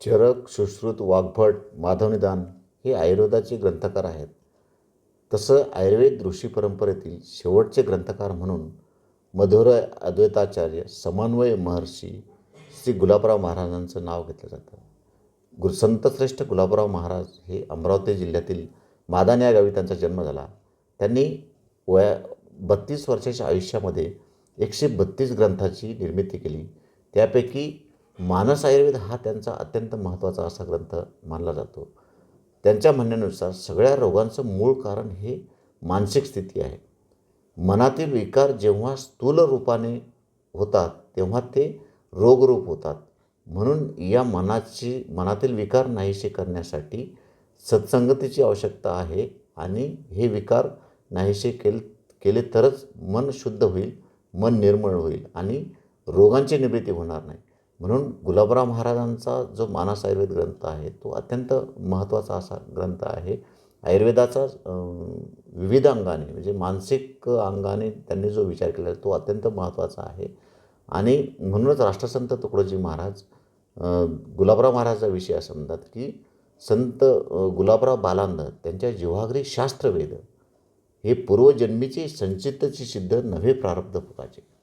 चरक, सुश्रुत, वाग्भट, माधवनिदान हे आयुर्वेदाचे ग्रंथकार आहेत. तसं आयुर्वेद ऋषी परंपरेतील शेवटचे ग्रंथकार म्हणून मधुर अद्वैताचार्य समन्वय महर्षी श्री गुलाबराव महाराजांचं नाव घेतलं जातं. संतश्रेष्ठ गुलाबराव महाराज हे अमरावती जिल्ह्यातील मादान या गावी त्यांचा जन्म झाला. त्यांनी 32 वर्षाच्या आयुष्यामध्ये 132 ग्रंथाची निर्मिती केली. त्यापैकी मानस आयुर्वेद हा त्यांचा अत्यंत महत्त्वाचा असा ग्रंथ मानला जातो. त्यांच्या म्हणण्यानुसार सगळ्या रोगांचं मूळ कारण हे मानसिक स्थिती आहे. मनातील विकार जेव्हा स्थूल रूपाने होतात तेव्हा ते रोगरूप होतात. म्हणून या मनातील विकार नाहीसे करण्यासाठी सत्संगतीची आवश्यकता आहे आणि हे विकार नाहीसे केले तरच मन शुद्ध होईल, मन निर्मळ होईल आणि रोगांची निवृत्ती होणार नाही. म्हणून गुलाबराव महाराजांचा जो मानस आयुर्वेद ग्रंथ आहे तो अत्यंत महत्त्वाचा असा ग्रंथ आहे. आयुर्वेदाचा विविध अंगाने म्हणजे मानसिक अंगाने त्यांनी जो विचार केला तो अत्यंत महत्त्वाचा आहे. आणि म्हणूनच राष्ट्रसंत तुकडोजी महाराज गुलाबराव महाराजाविषयी असं म्हणतात की संत गुलाबराव बालांद त्यांच्या जिव्हाग्री शास्त्रवेद हे पूर्वजन्मीचे संचितची सिद्ध नव्हे प्रारब्ध फुकाचे.